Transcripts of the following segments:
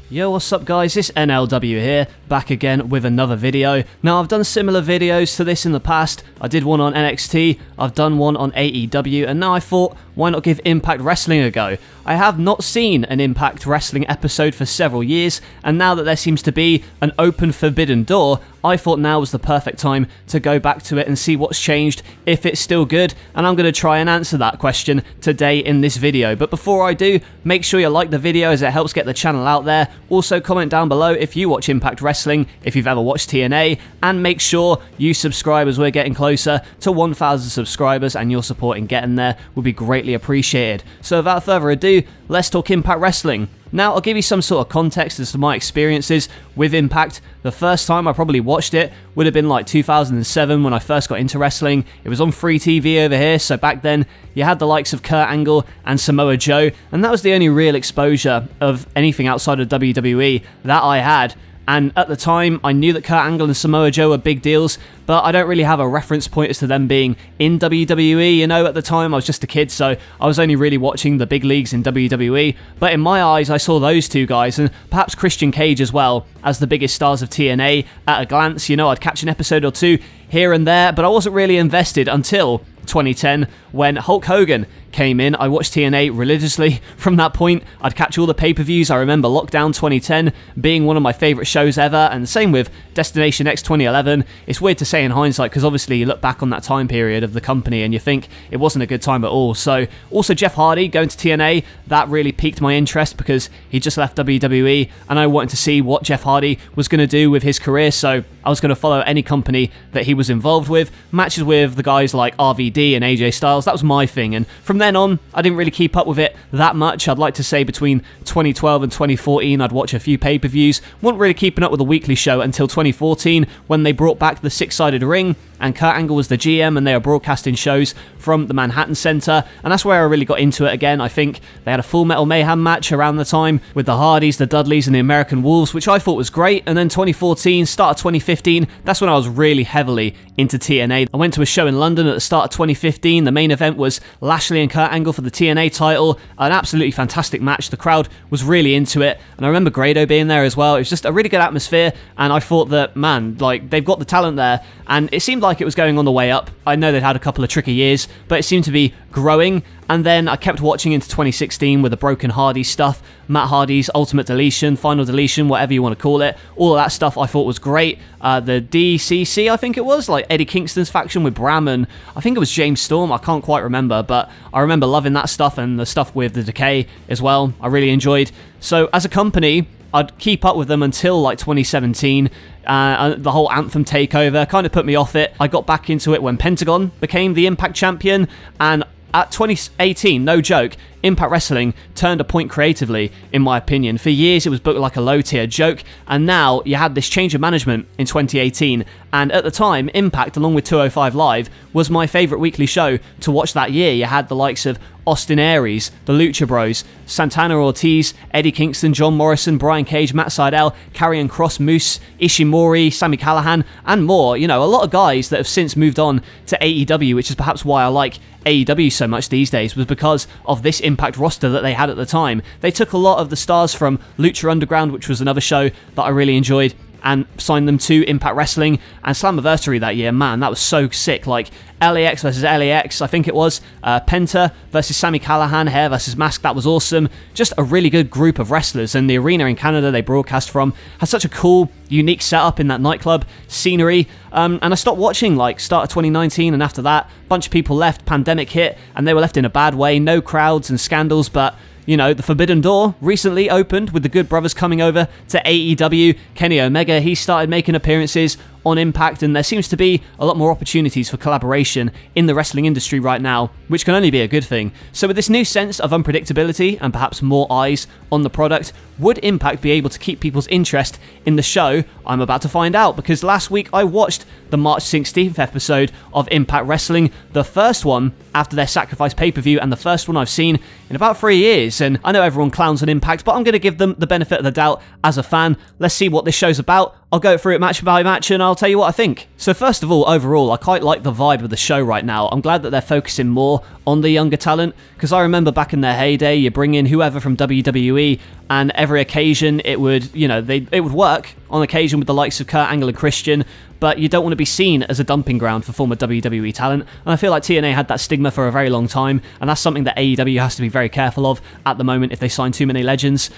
Yo, what's up guys, it's NLW here, back again with another video. Now I've done similar videos to this in the past. I did one on NXT, I've done one on AEW, and now I thought, why not give Impact Wrestling a go? I have not seen an Impact Wrestling episode for several years, and now that there seems to be an open forbidden door, I thought now was the perfect time to go back to it and see what's changed, if it's still good, and I'm going to try and answer that question today in this video. But before I do, make sure you like the video as it helps get the channel out there. Also comment down below if you watch Impact Wrestling, if you've ever watched TNA, and make sure you subscribe as we're getting closer to 1,000 subscribers, and your support in getting there would be greatly appreciated. So without further ado, let's talk Impact Wrestling. Now, I'll give you some sort of context as to my experiences with Impact. The first time I probably watched it would have been like 2007 when I first got into wrestling. It was on free TV over here, so back then you had the likes of Kurt Angle and Samoa Joe, and that was the only real exposure of anything outside of WWE that I had. And at the time, I knew that Kurt Angle and Samoa Joe were big deals, but I don't really have a reference point as to them being in WWE. You know, at the time, I was just a kid, so I was only really watching the big leagues in WWE. But in my eyes, I saw those two guys, and perhaps Christian Cage as well, as the biggest stars of TNA at a glance. You know, I'd catch an episode or two here and there, but I wasn't really invested until 2010 when Hulk Hogan came in. I watched TNA religiously from that point. I'd catch all the pay-per-views. I remember Lockdown 2010 being one of my favourite shows ever, and same with Destination X 2011. It's weird to say in hindsight because obviously you look back on that time period of the company and you think it wasn't a good time at all. So also Jeff Hardy going to TNA, that really piqued my interest because he just left WWE and I wanted to see what Jeff Hardy was going to do with his career, so I was going to follow any company that he was involved with. Matches with the guys like RVD and AJ Styles, that was my thing, and from then on I didn't really keep up with it that much. I'd like to say between 2012 and 2014 I'd watch a few pay-per-views. Wasn't really keeping up with the weekly show until 2014 when they brought back the six-sided ring and Kurt Angle was the GM and they were broadcasting shows from the Manhattan Center, and that's where I really got into it again. I think they had a Full Metal Mayhem match around the time with the Hardys, the Dudleys and the American Wolves, which I thought was great. And then 2014, start of 2015, that's when I was really heavily into TNA. I went to a show in London at the start of 2015. The main event was Lashley and Kurt Angle for the TNA title, an absolutely fantastic match. The crowd was really into it, and I remember Grado being there as well. It was just a really good atmosphere, and I thought that, man, like, they've got the talent there, and it seemed like it was going on the way up. I know they'd had a couple of tricky years, but it seemed to be growing. And then I kept watching into 2016 with the Broken Hardy stuff, Matt Hardy's Ultimate Deletion, Final Deletion, whatever you want to call it. All of that stuff I thought was great. The DCC, I think it was, like Eddie Kingston's faction with Bram and I think it was James Storm, I can't quite remember, but I remember loving that stuff and the stuff with the Decay as well, I really enjoyed. So as a company, I'd keep up with them until like 2017. The whole Anthem takeover kind of put me off it. I got back into it when Pentagon became the Impact champion, and at 2018, no joke, Impact Wrestling turned a point creatively, in my opinion. For years, it was booked like a low-tier joke, and now you had this change of management in 2018, and at the time, Impact, along with 205 Live, was my favourite weekly show to watch that year. You had the likes of Austin Aries, the Lucha Bros, Santana Ortiz, Eddie Kingston, John Morrison, Brian Cage, Matt Sydal, Karrion Kross, Moose, Ishimori, Sami Callihan, and more. You know, a lot of guys that have since moved on to AEW, which is perhaps why I like AEW so much these days, was because of this Impact roster that they had at the time. They took a lot of the stars from Lucha Underground, which was another show that I really enjoyed, and signed them to Impact Wrestling. And Slammiversary that year, man, that was so sick. Like LAX versus LAX, I think it was. Penta versus Sami Callihan, Hair versus Mask, that was awesome. Just a really good group of wrestlers, and the arena in Canada they broadcast from had such a cool, unique setup in that nightclub, scenery. And I stopped watching like start of 2019, and after that, a bunch of people left, pandemic hit, and they were left in a bad way, no crowds and scandals, but you know, the Forbidden Door recently opened with the Good Brothers coming over to AEW. Kenny Omega, he started making appearances on Impact, and there seems to be a lot more opportunities for collaboration in the wrestling industry right now, which can only be a good thing. So with this new sense of unpredictability and perhaps more eyes on the product, would Impact be able to keep people's interest in the show? I'm about to find out, because last week I watched the March 16th episode of Impact Wrestling, the first one after their Sacrifice pay-per-view, and the first one I've seen in about 3 years. And I know everyone clowns on Impact, but I'm going to give them the benefit of the doubt as a fan. Let's see what this show's about. I'll go through it match by match and I'll tell you what I think. So first of all, overall, I quite like the vibe of the show right now. I'm glad that they're focusing more on the younger talent, because I remember back in their heyday, you bring in whoever from WWE, and every occasion it would, it would work on occasion with the likes of Kurt Angle and Christian, but you don't want to be seen as a dumping ground for former WWE talent, and I feel like TNA had that stigma for a very long time, and that's something that AEW has to be very careful of at the moment if they sign too many legends.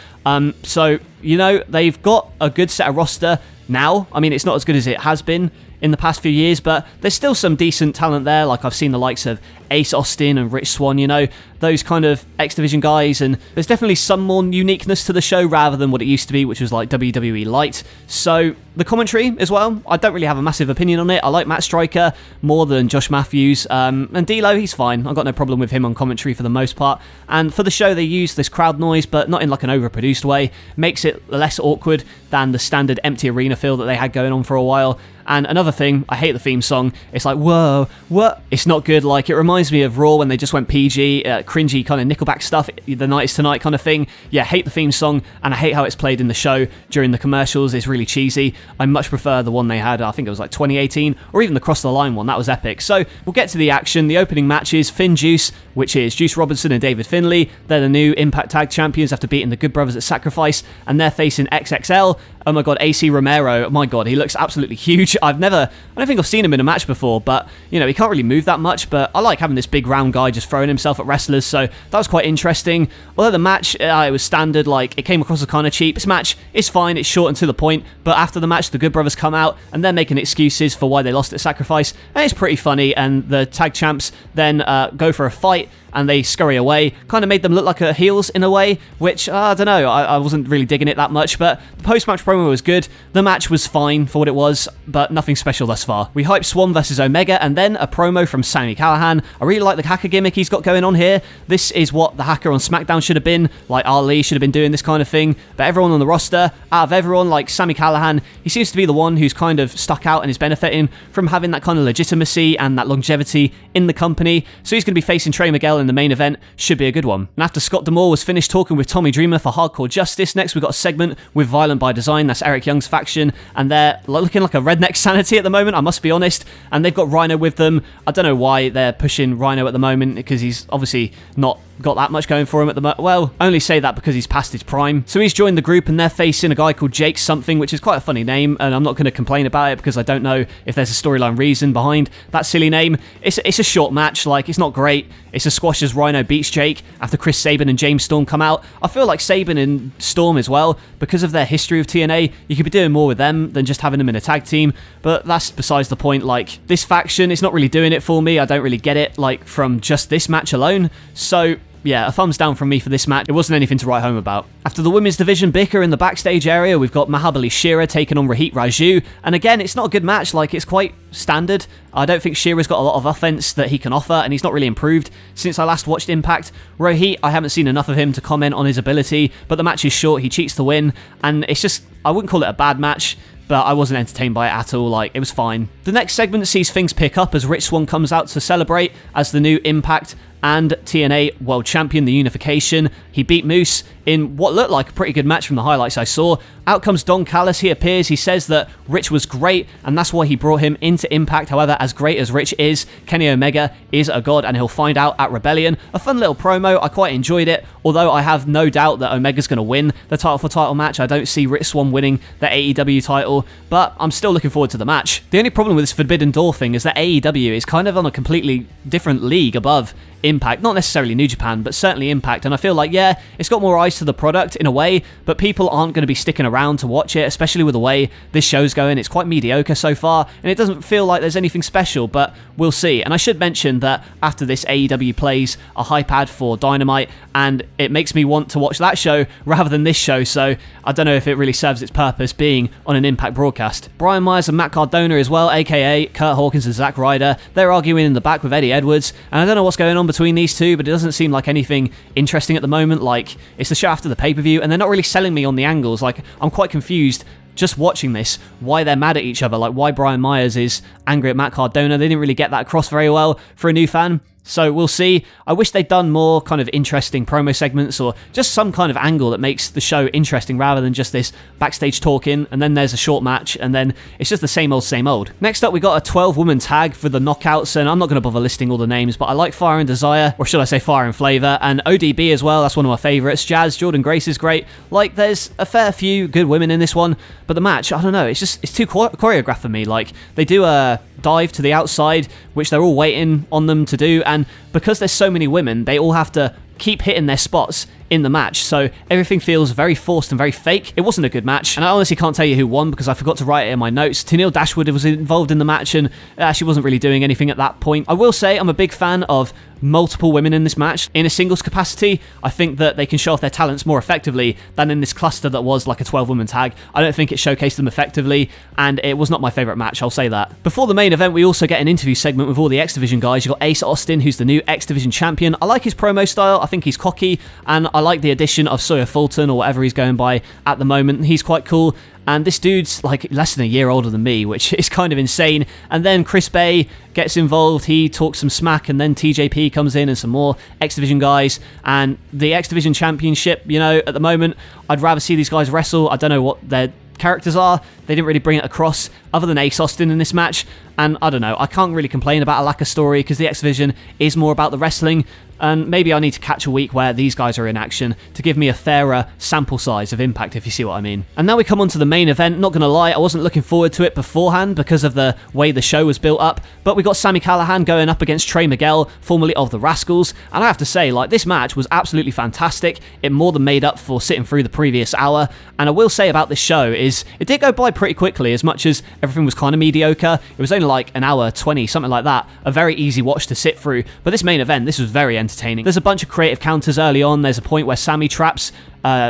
So, they've got a good set of roster now. I mean, it's not as good as it has been in the past few years, but there's still some decent talent there. Like, I've seen the likes of Ace Austin and Rich Swann, those kind of X Division guys, and there's definitely some more uniqueness to the show rather than what it used to be, which was like WWE Light. So the commentary as well, I don't really have a massive opinion on it. I like Matt Striker more than Josh Matthews, and D'Lo, he's fine. I've got no problem with him on commentary for the most part. And for the show, they use this crowd noise, but not in like an overproduced way. Makes it less awkward than the standard empty arena feel that they had going on for a while. And another thing, I hate the theme song. It's like, whoa, what? It's not good. Like, it reminds me of Raw when they just went PG, cringy kind of Nickelback stuff, the Night is Tonight kind of thing. Yeah, hate the theme song, and I hate how it's played in the show during the commercials. It's really cheesy. I much prefer the one they had, I think it was like 2018, or even the Cross the Line one. That was epic. So we'll get to the action. The opening match is Finn Juice, which is Juice Robinson and David Finlay. They're the new Impact Tag Champions after beating the Good Brothers at Sacrifice, and they're facing XXL. Oh my god, AC Romero, oh my god, he looks absolutely huge. I don't think I've seen him in a match before, but, he can't really move that much, but I like having this big round guy just throwing himself at wrestlers, so that was quite interesting. Although the match, it was standard, like, it came across as kind of cheap. This match is fine, it's short and to the point, but after the match, the Good Brothers come out, and they're making excuses for why they lost at Sacrifice, and it's pretty funny, and the tag champs then go for a fight, and they scurry away. Kind of made them look like heels in a way, which, I don't know, I wasn't really digging it that much, but the post-match promo was good. The match was fine for what it was, but nothing special thus far. We hyped Swan versus Omega, and then a promo from Sami Callihan. I really like the hacker gimmick he's got going on here. This is what the hacker on SmackDown should have been. Like, Ali should have been doing this kind of thing, but everyone on the roster, out of everyone, like Sami Callihan, he seems to be the one who's kind of stuck out and is benefiting from having that kind of legitimacy and that longevity in the company, so he's going to be facing Trey Miguel in the main event. Should be a good one. And after Scott D'Amore was finished talking with Tommy Dreamer for Hardcore Justice, next we got a segment with Violent by Design. That's Eric Young's faction, and they're looking like a redneck Sanity at the moment, I must be honest, and they've got Rhino with them. I don't know why they're pushing Rhino at the moment, because he's obviously not got that much going for him at the moment. Well, only say that because he's past his prime. So he's joined the group, and they're facing a guy called Jake something, which is quite a funny name, and I'm not going to complain about it because I don't know if there's a storyline reason behind that silly name. It's a short match, like, it's not great. It's a squash as Rhino beats Jake after Chris Sabin and James Storm come out. I feel like Sabin and Storm as well, because of their history of TNA, you could be doing more with them than just having them in a tag team, but that's besides the point. Like, this faction, it's not really doing it for me. I don't really get it, like, from just this match alone. So yeah, a thumbs down from me for this match. It wasn't anything to write home about. After the women's division bicker in the backstage area, we've got Mahabali Shera taking on Rohit Raju, and again, it's not a good match. Like, it's quite standard. I don't think Shera's got a lot of offense that he can offer, and he's not really improved since I last watched Impact. Rohit, I haven't seen enough of him to comment on his ability, but the match is short, he cheats to win, and it's just, I wouldn't call it a bad match, but I wasn't entertained by it at all. Like, it was fine. The next segment sees things pick up as Rich Swann comes out to celebrate as the new Impact and TNA World Champion, the unification. He beat Moose in what looked like a pretty good match from the highlights I saw. Out comes Don Callis, he appears, he says that Rich was great, and that's why he brought him into Impact. However, as great as Rich is, Kenny Omega is a god, and he'll find out at Rebellion. A fun little promo, I quite enjoyed it, although I have no doubt that Omega's going to win the title for title match. I don't see Rich Swann winning the AEW title, but I'm still looking forward to the match. The only problem with this Forbidden Door thing is that AEW is kind of on a completely different league above Impact, not necessarily New Japan, but certainly Impact, and I feel like, yeah, it's got more eyes to the product in a way, but people aren't going to be sticking around to watch it, especially with the way this show's going. It's quite mediocre so far, and it doesn't feel like there's anything special, but we'll see. And I should mention that after this, AEW plays a hype ad for Dynamite, and it makes me want to watch that show rather than this show, so I don't know if it really serves its purpose being on an Impact broadcast. Brian Myers and Matt Cardona as well, aka Kurt Hawkins and Zack Ryder, they're arguing in the back with Eddie Edwards, and I don't know what's going on between these two, but it doesn't seem like anything interesting at the moment. Like, it's the show after the pay-per-view, and they're not really selling me on the angles. Like, I'm quite confused just watching this, why they're mad at each other, like why Brian Myers is angry at Matt Cardona. They didn't really get that across very well for a new fan. So we'll see. I wish they'd done more kind of interesting promo segments or just some kind of angle that makes the show interesting rather than just this backstage talking and then there's a short match and then it's just the same old, same old. Next up, we got a 12-woman tag for the Knockouts, and I'm not going to bother listing all the names, but I like Fire and Desire, or should I say Fire and Flavor, and ODB as well. That's one of my favorites. Jazz, Jordan Grace is great. Like, there's a fair few good women in this one, but the match, I don't know, it's too choreographed for me. Like, they do a dive to the outside, which they're all waiting on them to do, and because there's so many women, they all have to keep hitting their spots in the match, so everything feels very forced and very fake. It wasn't a good match, and I honestly can't tell you who won because I forgot to write it in my notes. Tenille Dashwood was involved in the match, and she wasn't really doing anything at that point. I will say I'm a big fan of multiple women in this match. In a singles capacity, I think that they can show off their talents more effectively than in this cluster that was like a 12-woman tag. I don't think it showcased them effectively, and it was not my favourite match, I'll say that. Before the main event, we also get an interview segment with all the X Division guys. You've got Ace Austin, who's the new X Division champion. I like his promo style. I think he's cocky, and I like the addition of Sawyer Fulton, or whatever he's going by at the moment. He's quite cool. And this dude's like less than a year older than me, which is kind of insane. And then Chris Bay gets involved. He talks some smack, and then TJP comes in and some more X Division guys. And the X Division Championship, you know, at the moment, I'd rather see these guys wrestle. I don't know what their characters are. They didn't really bring it across other than Ace Austin in this match. And I don't know, I can't really complain about a lack of story because the X Division is more about the wrestling. And maybe I need to catch a week where these guys are in action to give me a fairer sample size of Impact, if you see what I mean. And now we come on to the main event. Not going to lie, I wasn't looking forward to it beforehand because of the way the show was built up, but we got Sami Callihan going up against Trey Miguel, formerly of the Rascals, and I have to say, like, this match was absolutely fantastic. It more than made up for sitting through the previous hour, and I will say about this show is it did go by pretty quickly. As much as everything was kind of mediocre, it was only like an hour 20, something like that. A very easy watch to sit through, but this main event, this was very entertaining. There's a bunch of creative counters early on. There's a point where Sami traps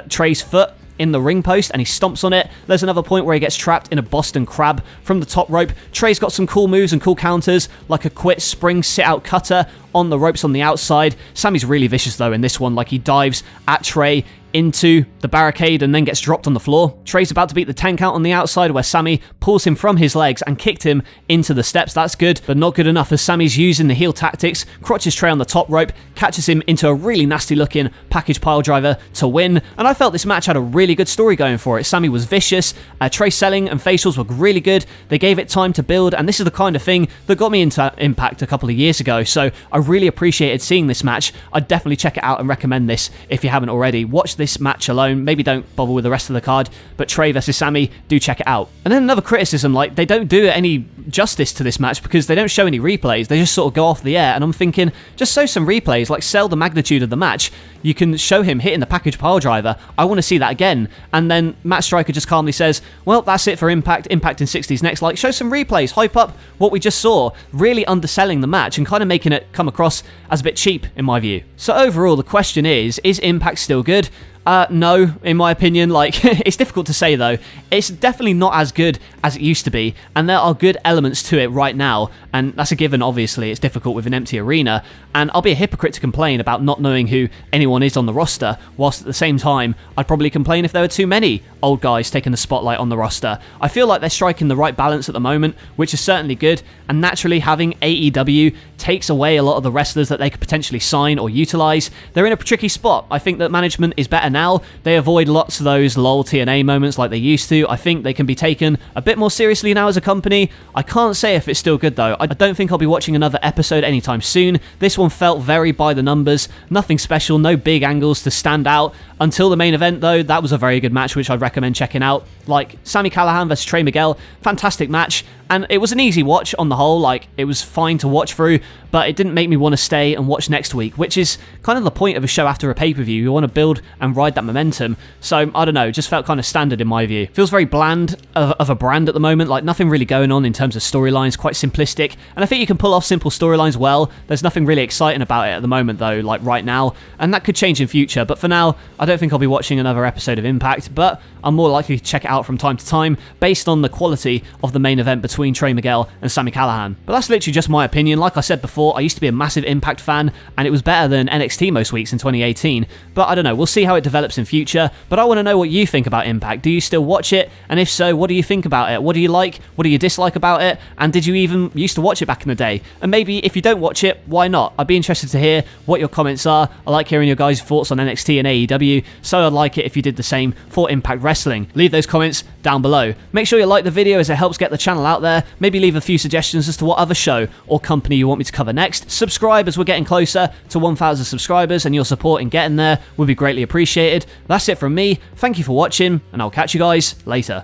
Trey's foot in the ring post and he stomps on it. There's another point where he gets trapped in a Boston Crab from the top rope. Trey's got some cool moves and cool counters, like a quit spring sit-out cutter on the ropes on the outside. Sami's really vicious though in this one, like he dives at Trey into the barricade and then gets dropped on the floor. Trey's about to beat the 10 count on the outside where Sami pulls him from his legs and kicked him into the steps. That's good, but not good enough as Sami's using the heel tactics, crotches Trey on the top rope, catches him into a really nasty looking package pile driver to win. And I felt this match had a really good story going for it. Sami was vicious, Trey's selling and facials were really good. They gave it time to build, and this is the kind of thing that got me into Impact a couple of years ago, so I really appreciated seeing this match. I'd definitely check it out and recommend this if you haven't already. Watch this match alone, maybe don't bother with the rest of the card, but Trey versus Sami, do check it out. And then another criticism, like, they don't do any justice to this match because they don't show any replays. They just sort of go off the air, and I'm thinking, just show some replays, like sell the magnitude of the match. You can show him hitting the package pile driver. I want to see that again. And then Matt Striker just calmly says, well, that's it for Impact in 60s next. Like, show some replays, hype up what we just saw, really underselling the match and kind of making it come across as a bit cheap in my view. So overall, the question is Impact still good? No, in my opinion. Like, it's difficult to say though. It's definitely not as good as it used to be, and there are good elements to it right now, and that's a given. Obviously, it's difficult with an empty arena, and I'll be a hypocrite to complain about not knowing who anyone is on the roster, whilst at the same time, I'd probably complain if there were too many old guys taking the spotlight on the roster. I feel like they're striking the right balance at the moment, which is certainly good, and naturally having AEW takes away a lot of the wrestlers that they could potentially sign or utilize. They're in a tricky spot. I think that management is better now. They avoid lots of those lol TNA moments like they used to. I think they can be taken a bit more seriously now as a company. I can't say if it's still good though. I don't think I'll be watching another episode anytime soon. This one felt very by the numbers. Nothing special, no big angles to stand out. Until the main event though, that was a very good match which I'd recommend checking out. Like Sami Callihan versus Trey Miguel, fantastic match. And it was an easy watch on the whole, like it was fine to watch through, but it didn't make me want to stay and watch next week, which is kind of the point of a show after a pay-per-view. You want to build and ride that momentum. So, I don't know, just felt kind of standard in my view. Feels very bland of a brand at the moment, like nothing really going on in terms of storylines, quite simplistic. And I think you can pull off simple storylines well. There's nothing really exciting about it at the moment though, like right now, and that could change in future. But for now, I don't think I'll be watching another episode of Impact, but I'm more likely to check it out from time to time based on the quality of the main event between between Trey Miguel and Sami Callihan. But that's literally just my opinion. Like I said before, I used to be a massive Impact fan, and it was better than NXT most weeks in 2018. But I don't know, we'll see how it develops in future. But I want to know what you think about Impact. Do you still watch it? And if so, what do you think about it? What do you like? What do you dislike about it? And did you even used to watch it back in the day? And maybe if you don't watch it, why not? I'd be interested to hear what your comments are. I like hearing your guys' thoughts on NXT and AEW, so I'd like it if you did the same for Impact Wrestling. Leave those comments down below. Make sure you like the video as it helps get the channel out there. Maybe leave a few suggestions as to what other show or company you want me to cover next. Subscribe as we're getting closer to 1,000 subscribers, and your support in getting there would be greatly appreciated. That's it from me. Thank you for watching, and I'll catch you guys later.